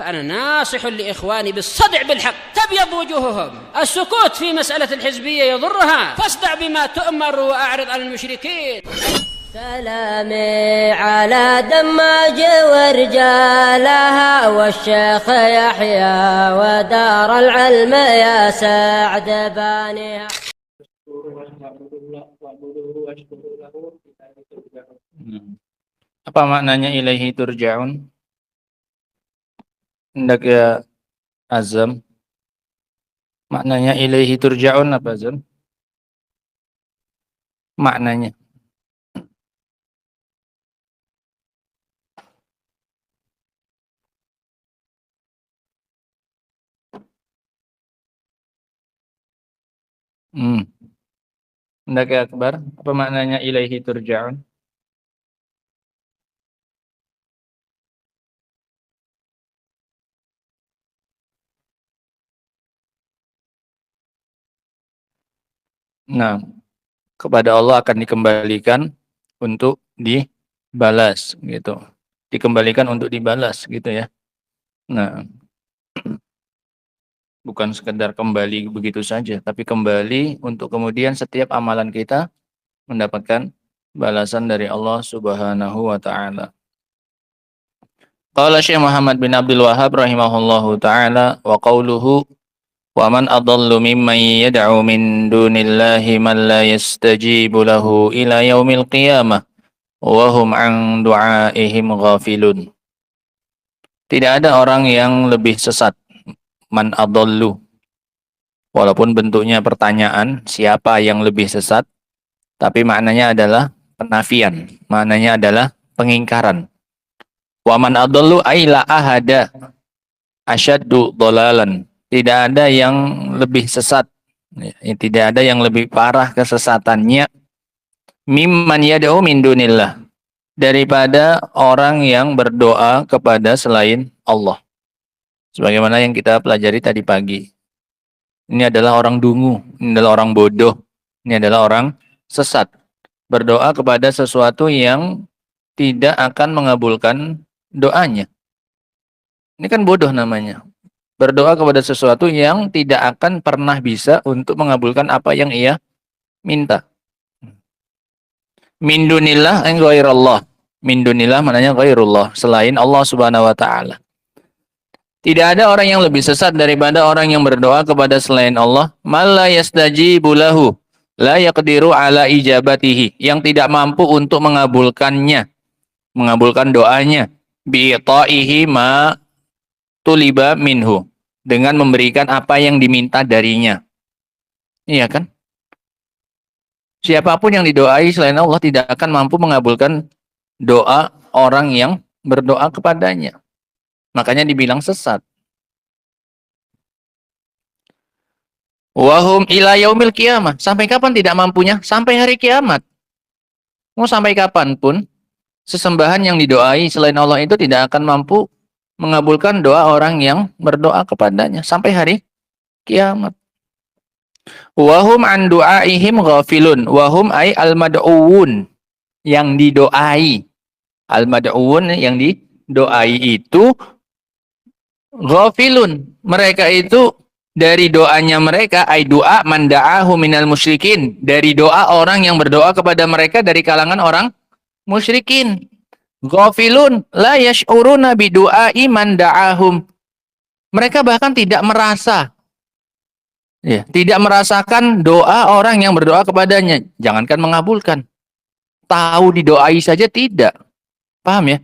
فأنا ناصح لإخواني بالصدع بالحق تبيض وجوههم. السكوت في مسألة الحزبية يضرها، فاصدع بما تؤمر وأعرض عن المشركين. سلامي على دماج ورجالها والشيخ يحيى ودار العلم يا سعد بانيها. Apa maknanya ilaihi turja'un? Hendak ya Azam. Maknanya ilaihi turja'un apa Azam? Maknanya. Hendak ya Akbar. Apa maknanya ilaihi turja'un? Nah, kepada Allah akan dikembalikan untuk dibalas gitu. Dikembalikan untuk dibalas gitu ya. Nah, bukan sekedar kembali begitu saja, tapi kembali untuk kemudian setiap amalan kita mendapatkan balasan dari Allah Subhanahu wa taala. Qala Syekh Muhammad bin Abdul Wahhab rahimahullahu taala wa qauluhu wa man adallu mimman yad'u min dunillahi man la yastajibu lahu ila yaumil qiyamah wa hum an du'aihim ghafilun. Tidak ada orang yang lebih sesat, man adallu. Walaupun bentuknya pertanyaan, siapa yang lebih sesat, tapi maknanya adalah penafian, maknanya adalah pengingkaran. Wa man adallu ay la ahada asyaddu dhalalan. Tidak ada yang lebih sesat, tidak ada yang lebih parah kesesatannya mimman yad'u min dunillah, daripada orang yang berdoa kepada selain Allah. Sebagaimana yang kita pelajari tadi pagi. Ini adalah orang dungu, ini adalah orang bodoh, ini adalah orang sesat. Berdoa kepada sesuatu yang tidak akan mengabulkan doanya. Ini kan bodoh namanya. Berdoa kepada sesuatu yang tidak akan pernah bisa untuk mengabulkan apa yang ia minta. Min dunillah an ghairallah. Min dunillah maknanya ghairullah, selain Allah Subhanahu wa taala. Tidak ada orang yang lebih sesat daripada orang yang berdoa kepada selain Allah, malla yastajibu lahu, la yaqdiru ala ijabatihi, yang tidak mampu untuk mengabulkannya, mengabulkan doanya, bi ta'ihi ma tuliba minhu, dengan memberikan apa yang diminta darinya. Iya kan? Siapapun yang didoai selain Allah tidak akan mampu mengabulkan doa orang yang berdoa kepadanya. Makanya dibilang sesat. Wahum ila yaumil qiyamah. Sampai kapan tidak mampunya? Sampai hari kiamat. Mau sampai kapanpun, sesembahan yang didoai selain Allah itu tidak akan mampu mengabulkan doa orang yang berdoa kepadanya. Sampai hari kiamat. Wahum an du'aihim ghafilun. Wahum ay al-mad'uun. Yang didoai. Al-mad'uun yang didoai itu ghafilun. Mereka itu dari doanya mereka, ay doa man da'ahu minal musyrikin, dari doa orang yang berdoa kepada mereka dari kalangan orang musyrikin. Ghafilun la yash'uruna bi du'ai man da'ahum. Mereka bahkan tidak merasa, ya, tidak merasakan doa orang yang berdoa kepadanya. Jangankan mengabulkan, tahu didoai saja tidak. Paham ya?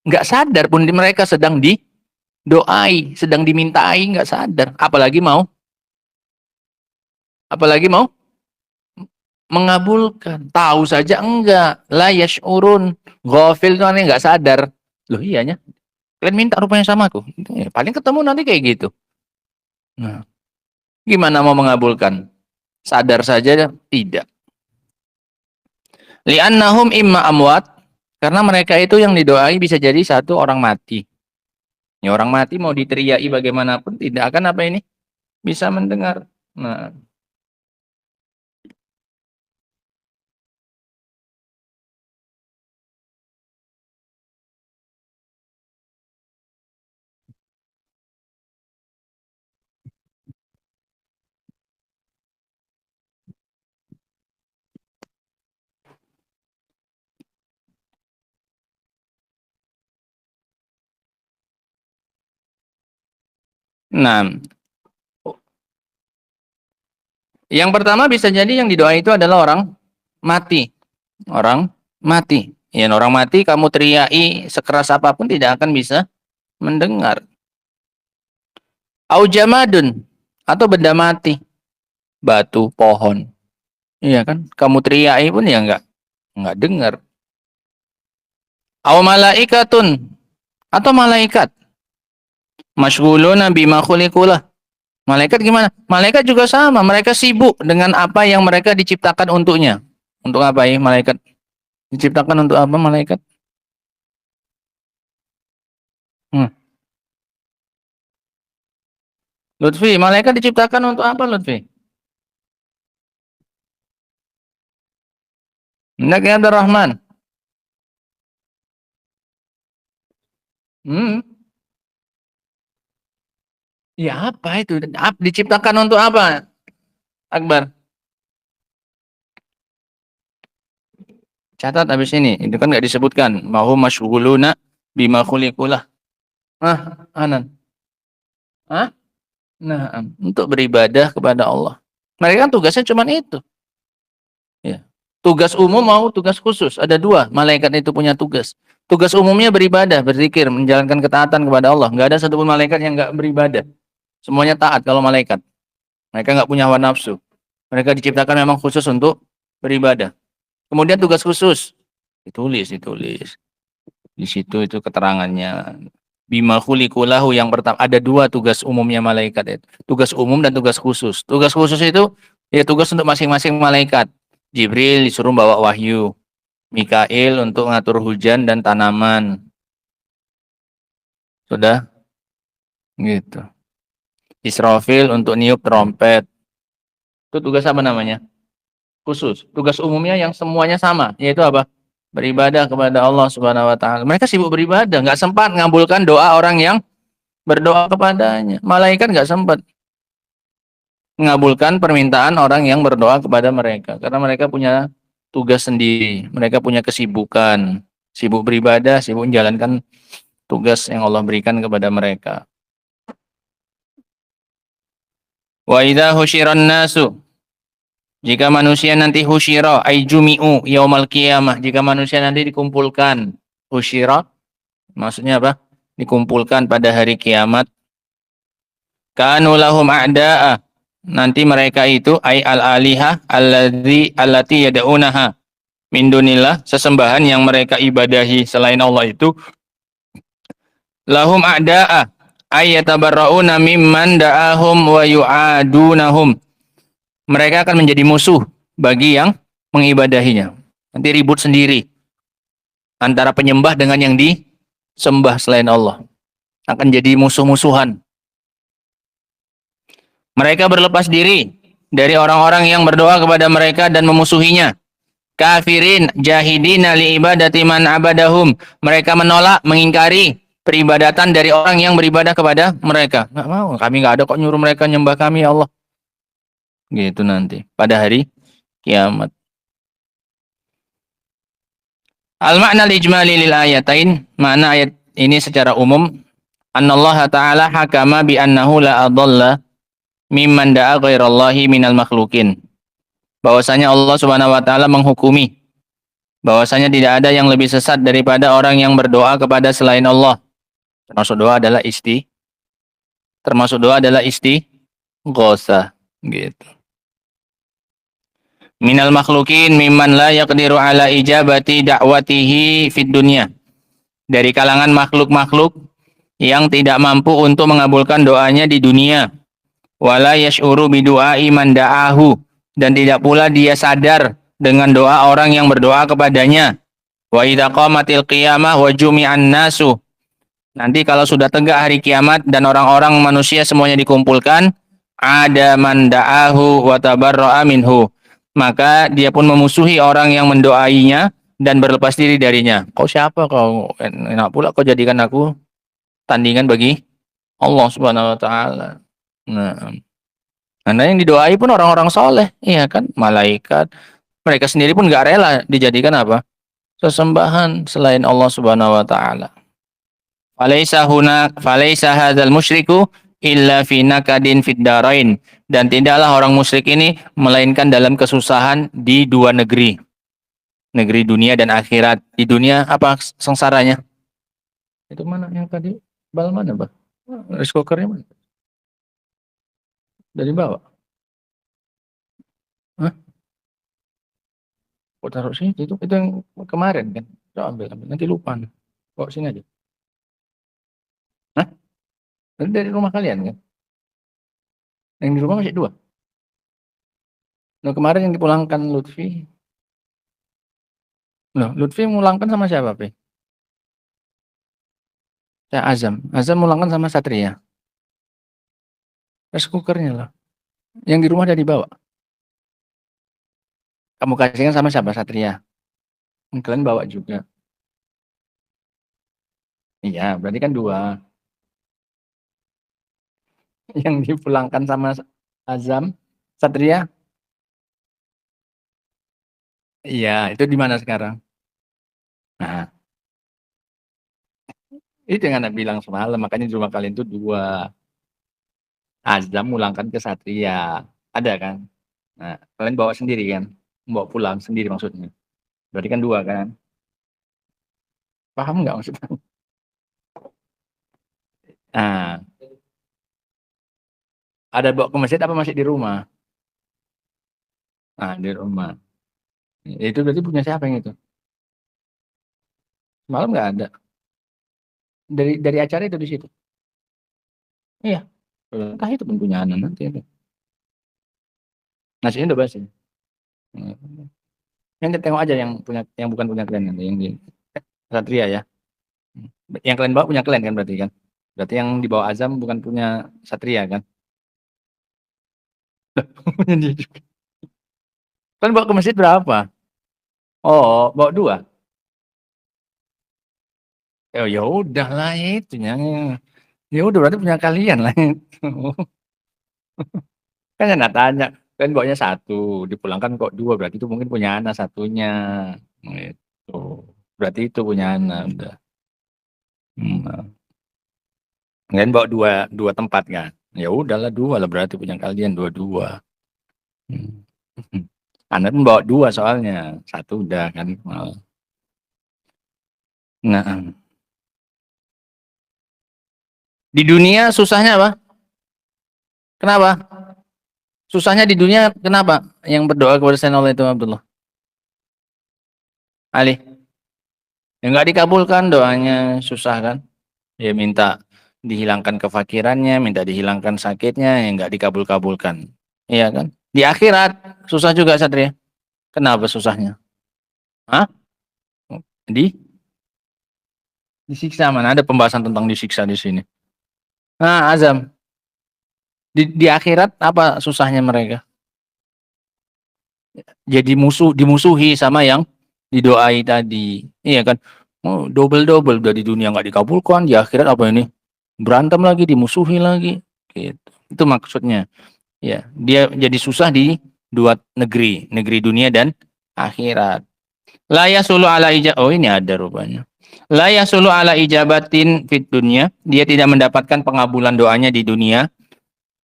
Nggak sadar pun mereka sedang didoai, sedang dimintai, nggak sadar. Apalagi mau mengabulkan. Tahu saja enggak. La yash'urun. Ghafil itu aneh, nggak sadar. Loh iyanya. Kalian minta rupanya sama aku. Ya, paling ketemu nanti kayak gitu. Nah, gimana mau mengabulkan? Sadar saja tidak. Li'annahum imma amwat. Karena mereka itu yang didoai bisa jadi satu orang mati. Ya, orang mati mau diteriaki bagaimanapun tidak akan apa ini? Bisa mendengar. Nah, Nah, yang pertama bisa jadi yang didoa itu adalah orang mati. Orang mati. Ya, orang mati kamu teriaki sekeras apapun tidak akan bisa mendengar. Au jamadun, atau benda mati, batu, pohon. Iya kan? Kamu teriaki pun ya enggak dengar. Au malaikatun, atau malaikat. Masyghuluna bima khuliqulah. Malaikat gimana? Malaikat juga sama, mereka sibuk dengan apa yang mereka diciptakan untuknya. Untuk apa ya malaikat? Diciptakan untuk apa malaikat? Hmm. Lutfi, malaikat diciptakan untuk apa, Lutfi? Hendak ya Abdurrahman. Hmm. Ya apa itu? Diciptakan untuk apa, Akbar? Catat habis ini. Itu kan nggak disebutkan. Mahum masyghuluna bima khuliqulah. Anan. Hah? Nah, untuk beribadah kepada Allah. Mereka kan tugasnya cuma itu. Ya. Tugas umum mau tugas khusus. Ada dua. Malaikat itu punya tugas. Tugas umumnya beribadah, berzikir, menjalankan ketaatan kepada Allah. Nggak ada satupun malaikat yang nggak beribadah. Semuanya taat kalau malaikat. Mereka nggak punya hawa nafsu. Mereka diciptakan memang khusus untuk beribadah. Kemudian tugas khusus. Ditulis. Di situ itu keterangannya. Bima khuliqulahu, yang pertama ada dua tugas umumnya malaikat itu. Tugas umum dan tugas khusus. Tugas khusus itu ya tugas untuk masing-masing malaikat. Jibril disuruh bawa wahyu. Mikail untuk ngatur hujan dan tanaman. Sudah? Gitu. Israfil untuk niup trompet. Itu tugas apa namanya? Khusus. Tugas umumnya yang semuanya sama, yaitu apa? Beribadah kepada Allah Subhanahu wa taala. Mereka sibuk beribadah, nggak sempat ngabulkan doa orang yang berdoa kepadanya. Malaikat nggak sempat mengabulkan permintaan orang yang berdoa kepada mereka, karena mereka punya tugas sendiri, mereka punya kesibukan, sibuk beribadah, sibuk menjalankan tugas yang Allah berikan kepada mereka. Wa idza husyiran nasu, jika manusia nanti husyira ay jumi'u yaumal qiyamah, jika manusia nanti dikumpulkan. Husyira maksudnya apa? Dikumpulkan pada hari kiamat. Kanu lahum a'da'a, nanti mereka itu ay al-alihah allati yad'unaha min dunillah, sesembahan yang mereka ibadahi selain Allah itu lahum a'da'a ay yatabarrauna mimman da'ahum wa yu'adunahum, mereka akan menjadi musuh bagi yang mengibadahinya. Nanti ribut sendiri antara penyembah dengan yang disembah selain Allah. Akan jadi musuh-musuhan. Mereka berlepas diri dari orang-orang yang berdoa kepada mereka dan memusuhinya. Kafirin jahidina li ibadati man abadahum. Mereka menolak, mengingkari peribadatan dari orang yang beribadah kepada mereka. Nggak mau, kami nggak ada kok nyuruh mereka nyembah kami ya Allah. Gitu nanti pada hari kiamat. Al-ma'na al-ijmali lil ayatain, makna ayat ini secara umum, annallaha ta'ala hakama bi annahu la adalla mimman da'a ghairallahi minal makhlukin. Bahwasanya Allah Subhanahu wa taala menghukumi bahwasanya tidak ada yang lebih sesat daripada orang yang berdoa kepada selain Allah. Termasuk doa adalah istighotsah gitu. Minal makhlukin mimman la yaqdiru ala ijabati da'watihi fid dunya, dari kalangan makhluk-makhluk yang tidak mampu untuk mengabulkan doanya di dunia. Wala yash'uru bidu'ai man da'ahu, dan tidak pula dia sadar dengan doa orang yang berdoa kepadanya. Wa idza qamatil qiyamah wa jumi'an nasu, nanti kalau sudah tegak hari kiamat dan orang-orang manusia semuanya dikumpulkan, ada man da'ahu wa tabarra'a minhu, maka dia pun memusuhi orang yang mendoainya dan berlepas diri darinya. Kau siapa kau? Enak pula kau jadikan aku tandingan bagi Allah Subhanahu wa taala. Nah, karena yang didoai pun orang-orang soleh, iya kan? Malaikat. Mereka sendiri pun nggak rela dijadikan apa? Sesembahan selain Allah Subhanahu wa taala. Falaisa hadzal musyriku illa fi nakadin fid darain, dan tidaklah orang musyrik ini melainkan dalam kesusahan di dua negeri, negeri dunia dan akhirat. Di dunia apa sengsaranya? Itu mana yang tadi? Bal mana, Bah? Rice cookernya mana? Dari bawah. Hah? Kok taruh sini? Itu yang kemarin kan? Coba ambil. Nanti lupa. Bawa sini aja. Hah? Itu dari rumah kalian kan? Yang di rumah masih dua. Nah, kemarin yang dipulangkan Lutfi. Loh, Lutfi mulangkan sama siapa, Pe? Saya Azam. Azam mulangkan sama Satria. Rice cookernya lah. Yang di rumah udah dibawa. Kamu kasihkan sama siapa, Satria? Kalian bawa juga. Iya, berarti kan dua. Yang dipulangkan sama Azam, Satria. Iya, itu di mana sekarang? Nah, itu yang Anda bilang semalam, makanya di rumah kalian itu dua. Azam mulangkan ke Satria. Ada kan? Nah, kalian bawa sendiri kan? Bawa pulang sendiri maksudnya. Berarti kan dua kan? Paham nggak maksudnya? Nah, ada bawa ke masjid apa masih di rumah? Nah, di rumah. Itu berarti punya siapa yang itu? Malam nggak ada. Dari acara itu di situ. Iya. Entah itu pun punya anak nanti. Nasinya udah basi. Yang tengok aja yang punya, yang bukan punya kalian nanti, yang di Satria ya. Yang kalian bawa punya kalian kan berarti kan? Berarti yang dibawa Azam bukan punya Satria kan? Punya dia juga. Kalian bawa ke masjid berapa? Oh, bawa dua. Oh, ya udah lah itu yang. Ya udah berarti punya kalian lah itu. Kan saya tanya, kan bawanya satu, dipulangkan kok dua, berarti itu mungkin punya anak satunya. Itu. Berarti itu punya anak udah. Kalian bawa dua dua tempat kan? Ya udahlah dua lah berarti punya kalian dua-dua. Hmm. Anak pun bawa dua soalnya, satu udah kan. Nah, di dunia susahnya apa? Kenapa? Susahnya di dunia kenapa? Yang berdoa kepada selain Allah itu Abdullah. Ali, yang nggak dikabulkan doanya susah kan? Ya minta dihilangkan kefakirannya, minta dihilangkan sakitnya, yang nggak dikabul-kabulkan. Iya kan? Di akhirat susah juga Satria. Kenapa susahnya? Hah? Di disiksa mana? Ada pembahasan tentang disiksa di sini. Nah, Azam, di akhirat apa susahnya mereka? Jadi dimusuhi sama yang didoai tadi. Iya kan? Oh, double-double dari dunia nggak dikabulkan, di akhirat apa ini? Berantem lagi, dimusuhi lagi. Gitu. Itu maksudnya. Ya, dia jadi susah di dua negeri, negeri dunia dan akhirat. La yasulu ala oh ini ada rupanya. La yasulu ala ijabatin fit dunya, dia tidak mendapatkan pengabulan doanya di dunia.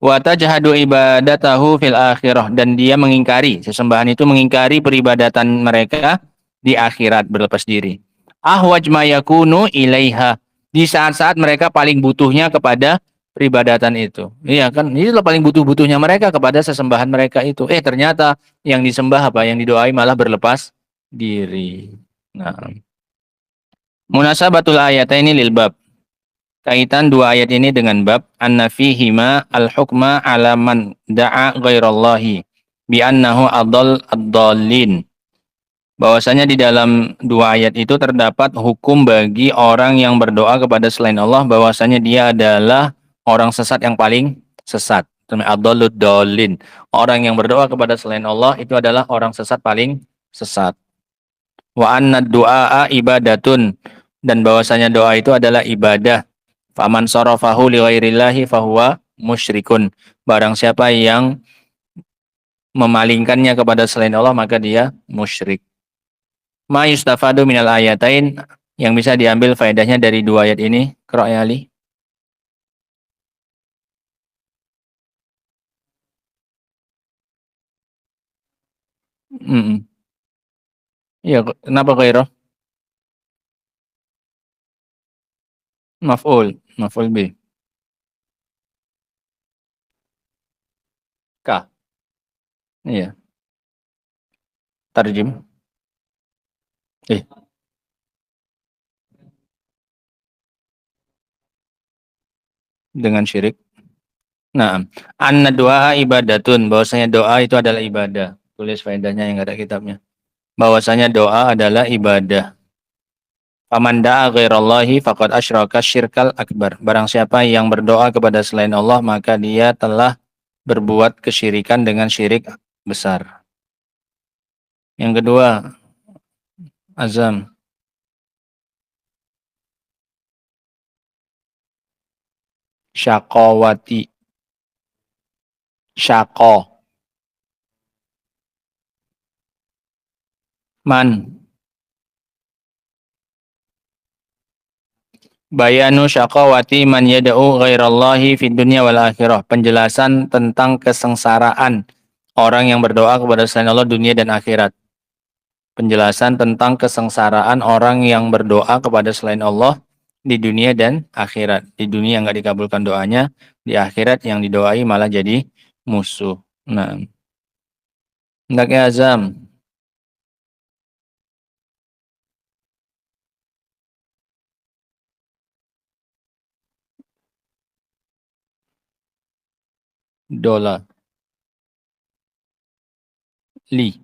Wa tajhadu ibadatahu fil akhirah, dan dia mengingkari, sesembahan itu mengingkari peribadatan mereka di akhirat, berlepas diri. Ahwaj ma yakunu ilaiha, di saat-saat mereka paling butuhnya kepada peribadatan itu. Iya kan, ini paling butuh-butuhnya mereka kepada sesembahan mereka itu. Ternyata yang disembah apa, yang didoai malah berlepas diri. Nah, munasabatul ayataini lil bab. Kaitan dua ayat ini dengan bab anna fihima al-hukma ala man da'a ghairallahi bi annahu ad-dallin. Bahwasanya di dalam dua ayat itu terdapat hukum bagi orang yang berdoa kepada selain Allah, bahwasanya dia adalah orang sesat yang paling sesat. Ad-dallud dallin. Orang yang berdoa kepada selain Allah itu adalah orang sesat paling sesat. Wa anna du'a ibadatun, dan bahwasanya doa itu adalah ibadah. Faman sarafahu li ghairillahi fahuwa musyrikun. Barang siapa yang memalingkannya kepada selain Allah maka dia musyrik. Ma yustafadu minal ayatain, yang bisa diambil faedahnya dari dua ayat ini. Qira' ya Ali. Iya, kenapa ghairah? Maf'ul bih. Ka. Iya, tarjim. Eh, dengan syirik. Nah, anna doa ibadatun, bahwasanya doa itu adalah ibadah. Tulis faedahnya yang ada kitabnya. Bahwasanya doa adalah ibadah. Faman da'a ghairallahi faqad asyraka syirkal akbar. Barang siapa yang berdoa kepada selain Allah, maka dia telah berbuat kesyirikan dengan syirik besar. Yang kedua, azam. Syaqawati. Syaqa. Man. Bayanu syaqawati man yada'u ghairallahi fid dunya wal akhirah. Penjelasan tentang kesengsaraan orang yang berdoa kepada selain Allah dunia dan akhirat. Penjelasan tentang kesengsaraan orang yang berdoa kepada selain Allah di dunia dan akhirat. Di dunia nggak dikabulkan doanya, di akhirat yang didoai malah jadi musuh. Nah, hendaknya azam. Dola. Li.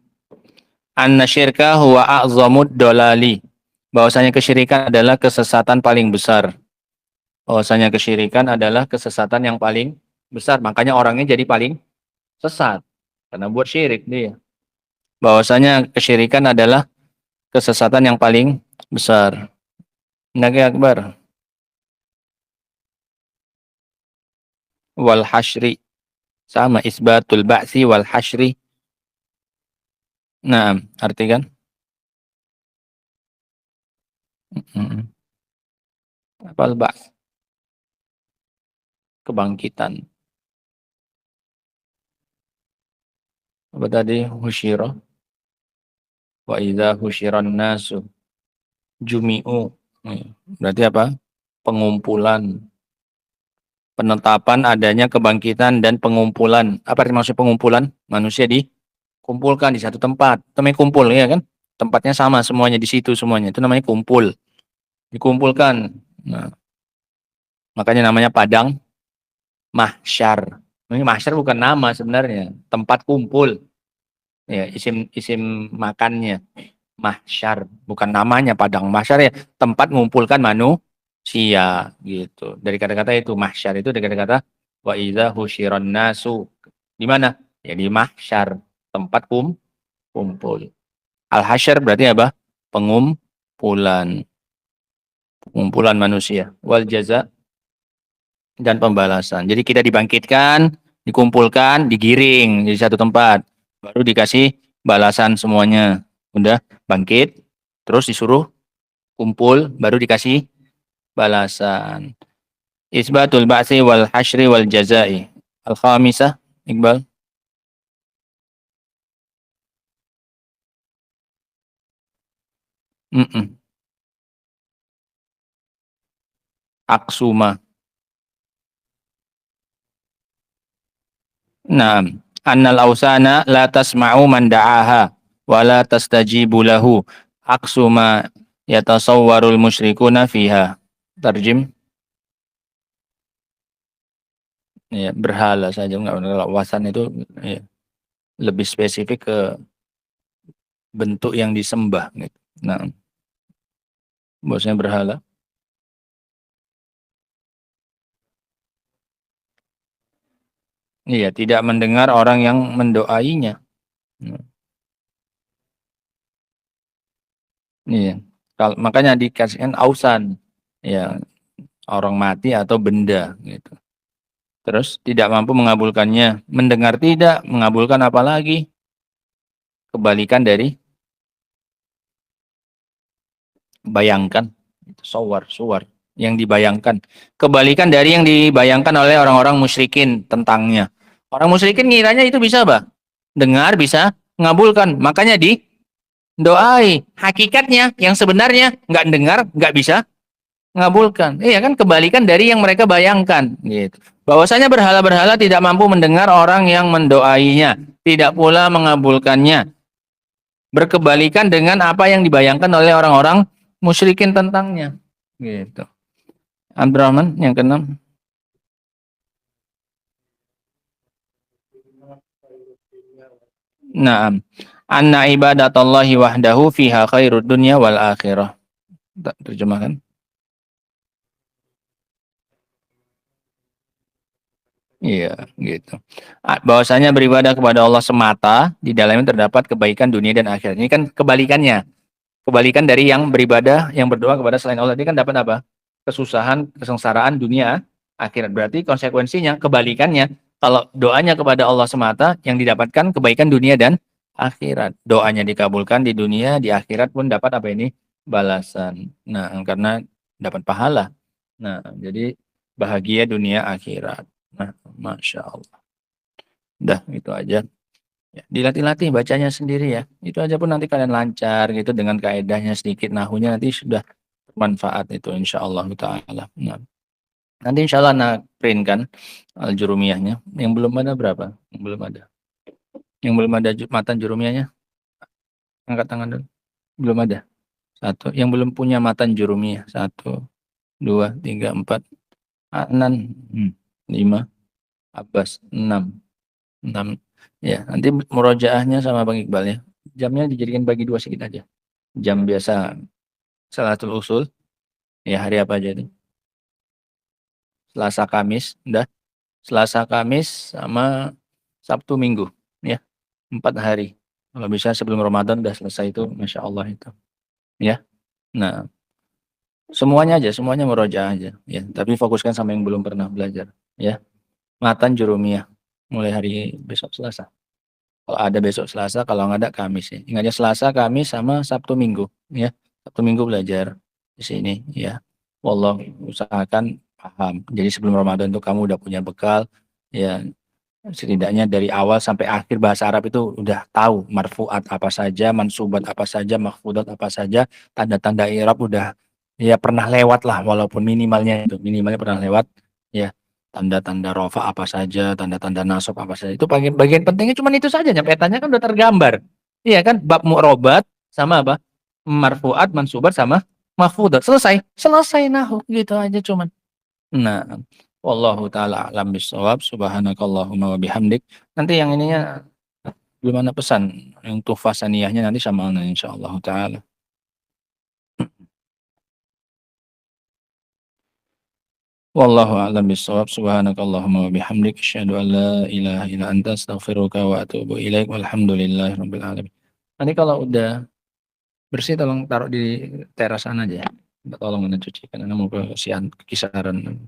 Anna syirka huwa a'zamud dolali. Bahwasanya kesyirikan adalah kesesatan paling besar. Bahwasanya kesyirikan adalah kesesatan yang paling besar. Makanya orangnya jadi paling sesat. Karena buat syirik dia. Bahwasanya kesyirikan adalah kesesatan yang paling besar. Nabi Akbar. Wal hasyri. Sama isbatul ba'si wal hasyri. Nah, arti kan? Apa al-ba's? Kebangkitan. Apa tadi? Husyirah. Wa idza husyiran nasu jumi'u. Berarti apa? Pengumpulan. Penetapan adanya kebangkitan dan pengumpulan. Apa arti maksud pengumpulan? Manusia dikumpulkan di satu tempat. Itu namanya kumpul, ya kan? Tempatnya sama semuanya di situ semuanya. Itu namanya kumpul. Dikumpulkan. Nah, makanya namanya padang mahsyar. Ini mahsyar bukan nama sebenarnya, tempat kumpul. Ya, isim makannya. Mahsyar, bukan namanya padang mahsyar ya, tempat mengumpulkan manusia gitu. Dari kata-kata itu mahsyar itu dari kata-kata wa idza husyiran nasu. Di mana? Ya di mahsyar, tempat kumpul. Al-hasyr berarti apa? Pengumpulan. Pengumpulan manusia. Wal jaza dan pembalasan. Jadi kita dibangkitkan, dikumpulkan, digiring di satu tempat. Baru dikasih balasan semuanya. Udah bangkit, terus disuruh kumpul, baru dikasih balasan. Isbatul ba'si wal hasyri wal jazai. Al-khamisah, Iqbal. Aksuma. Naam. Annal ausana la tasma'u man da'aha wa la tastajibu lahu. Aksuma yatasawwarul musyrikuna fiha. Tarjim. Ya, berhala saja enggak, wasan itu ya, lebih spesifik ke bentuk yang disembah gitu. Nah, bosnya berhala. Iya, tidak mendengar orang yang mendoainya. Iya. Makanya dikasihkan ausan. Ya, orang mati atau benda gitu. Terus tidak mampu mengabulkannya. Mendengar tidak, mengabulkan apa lagi? Kebalikan dari bayangkan. Suwar. Yang dibayangkan. Kebalikan dari yang dibayangkan oleh orang-orang musyrikin tentangnya. Orang musyrikin ngiranya itu bisa apa? Dengar bisa, ngabulkan. Makanya doai. Hakikatnya yang sebenarnya nggak dengar, nggak bisa ngabulkan. Iya kan, kebalikan dari yang mereka bayangkan gitu. Bahwasanya berhala-berhala tidak mampu mendengar orang yang mendoainya, tidak pula mengabulkannya. Berkebalikan dengan apa yang dibayangkan oleh orang-orang musyrikin tentangnya. Gitu. Abdurrahman yang keenam. Naam. Anna ibadatallahi wahdahu fiha khairud dunya wal akhirah. Tak terjemahkan. Iya, gitu. Bahwasanya beribadah kepada Allah semata, di dalamnya terdapat kebaikan dunia dan akhirat. Ini kan kebalikannya. Kebalikan dari yang beribadah, yang berdoa kepada selain Allah. Ini kan dapat apa? Kesusahan, kesengsaraan dunia, akhirat. Berarti konsekuensinya, kebalikannya. Kalau doanya kepada Allah semata, yang didapatkan kebaikan dunia dan akhirat. Doanya dikabulkan di dunia, di akhirat pun dapat apa ini? Balasan. Nah, karena dapat pahala. Nah, jadi bahagia dunia akhirat. Nah, Masya Allah. Udah, itu aja. Ya, dilatih-latih bacanya sendiri ya. Itu aja pun nanti kalian lancar gitu dengan kaedahnya sedikit, nahunya nanti sudah bermanfaat itu insya Allah ta'ala. Nah, nanti insya Allah nak print kan al-jurumiyahnya. Yang belum ada berapa? Yang belum ada. Yang belum ada matan jurumiyahnya, angkat tangan dulu. Belum ada. Satu. Yang belum punya matan jurumiyah. Satu, dua, tiga, empat. Anan. Lima. Abbas. Enam. Enam. Ya, nanti murojaahnya sama Bang Iqbal ya. Jamnya dijadikan bagi dua sedikit aja. Jam biasa salatul usul. Ya, hari apa aja itu? Selasa Kamis, udah. Selasa Kamis sama Sabtu Minggu, ya. 4 hari. Kalau bisa sebelum Ramadan udah selesai itu, Masya Allah itu. Ya. Nah, semuanya aja, semuanya murojaah aja. Ya, tapi fokuskan sama yang belum pernah belajar. Ya. Matan Jurumiyah. Mulai hari besok Selasa. Kalau ada besok Selasa, kalau nggak ada Kamis ya. Ingatnya Selasa, Kamis sama Sabtu Minggu, ya. Sabtu Minggu belajar di sini, ya. Wallah, usahakan paham. Jadi sebelum Ramadan tuh kamu udah punya bekal, ya. Setidaknya dari awal sampai akhir bahasa Arab itu udah tahu marfuat apa saja, mansubat apa saja, makhfudat apa saja, tanda-tanda i'rab udah ya pernah lewat lah, walaupun minimalnya pernah lewat, ya. Tanda-tanda rofa apa saja, tanda-tanda nasab apa saja. Itu bagian pentingnya cuma itu saja. Petanya kan udah tergambar. Iya kan? Bab mu'robat sama apa? Marfuat, mansubat sama mahfudat. Selesai. Selesai nahu. Gitu aja cuman. Nah, wallahu taala alam bisawab. Subhanakallahumma wa bihamdik. Nanti yang ininya belum ada pesan. Yang tuhfah saniyahnya nanti sama insyaallah taala. Wallahu a'lam bishawab. Subhanakallahumma wa bihamdik asyhadu an la ilaha illa anta astaghfiruka wa atubu ilaik. Walhamdulillahirabbil alamin. Nanti kalau udah bersih tolong taruh di teras sana aja ya. Tolong cuci karena mau ke kisaran.